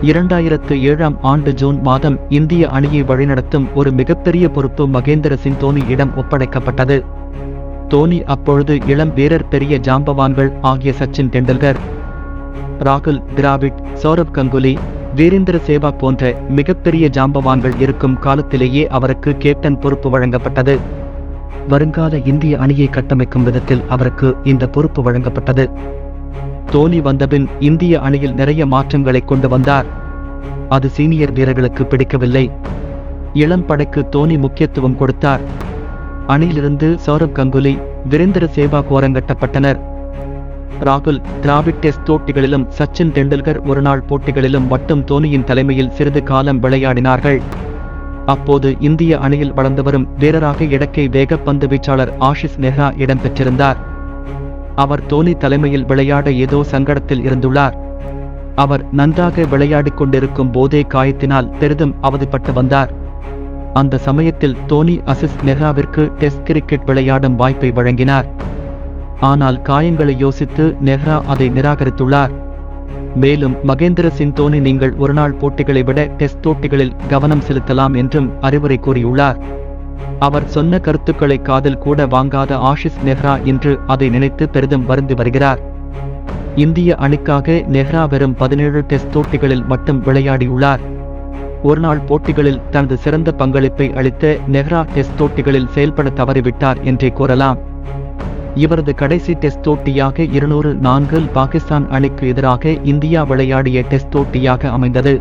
2007ஆம் ஆண்டு ஜூன் மாதம் இந்திய அணியை வழிநடத்தும் ஒரு மிகப்பெரிய பொறுப்பு மகேந்திர சிங் தோனியிடம் ஒப்படைக்கப்பட்டது. தோனி அப்பொழுது இளம் வீரர், பெரிய ஜாம்பவான்கள் ஆகிய சச்சின் டெண்டுல்கர், ராகுல் டிராவிட், சௌரவ் கங்குலி, வீரேந்திர சேவாக் போன்ற மிகப்பெரிய ஜாம்பவான்கள் இருக்கும் காலத்திலேயே அவருக்கு கேப்டன் பொறுப்பு வழங்கப்பட்டது. வருங்கால இந்திய அணியை கட்டமைக்கும் விதத்தில் அவருக்கு இந்த பொறுப்பு வழங்கப்பட்டது. தோனி வந்தபின் இந்திய அணியில் நிறைய மாற்றங்களை கொண்டு வந்தார். அது சீனியர் வீரர்களுக்கு பிடிக்கவில்லை. இளம் படைக்கு தோனி முக்கியத்துவம் கொடுத்தார். அணியிலிருந்து சௌரவ் கங்குலி, வீரேந்திர சேவாக் ஓரங்கட்டப்பட்டனர். ராகுல் டிராவிட் டெஸ்ட் போட்டிகளிலும் சச்சின் டெண்டுல்கர் ஒருநாள் போட்டிகளிலும் மட்டும் தோனியின் தலைமையில் சிறிது காலம் விளையாடினார்கள். அப்போது இந்திய அணியில் வளர்ந்து வரும் வீரராக இடக்கை வேகப்பந்து வீச்சாளர் ஆஷிஷ் நெஹ்ரா இடம்பெற்றிருந்தார். அவர் தோனி தலைமையில் விளையாட ஏதோ சங்கடத்தில் இருந்துள்ளார். அவர் நன்றாக விளையாடிக் கொண்டிருக்கும் போதே காயத்தினால் பெரிதும் அவதிப்பட்டு வந்தார். அந்த சமயத்தில் தோனி ஆஷிஷ் நெஹ்ராவிற்கு டெஸ்ட் கிரிக்கெட் விளையாடும் வாய்ப்பை வழங்கினார். ஆனால் காயங்களை யோசித்து நெஹ்ரா அதை நிராகரித்துள்ளார். மேலும் மகேந்திர சிங் தோனி, நீங்கள் ஒருநாள் போட்டிகளை விட டெஸ்ட் போட்டிகளில் கவனம் செலுத்தலாம் என்றும் அறிவுரை கூறியுள்ளார். அவர் சொன்ன கருத்துக்களை காதில் கூட வாங்காத ஆஷிஷ் நெஹ்ரா இன்று அதை நினைத்து பெரிதும் வருந்தி வருகிறார். இந்திய அணிக்காக நெஹ்ரா வெறும் 17 டெஸ்ட் போட்டிகளில் மட்டும் விளையாடியுள்ளார். ஒருநாள் போட்டிகளில் தனது சிறந்த பங்களிப்பை அளித்த நெஹ்ரா டெஸ்ட் போட்டிகளில் செயல்பட தவறிவிட்டார் என்றே கூறலாம். இவரது கடைசி டெஸ்ட் போட்டியாக 204 பாகிஸ்தான் அணிக்கு எதிராக இந்தியா விளையாடிய டெஸ்ட் போட்டியாக அமைந்தது.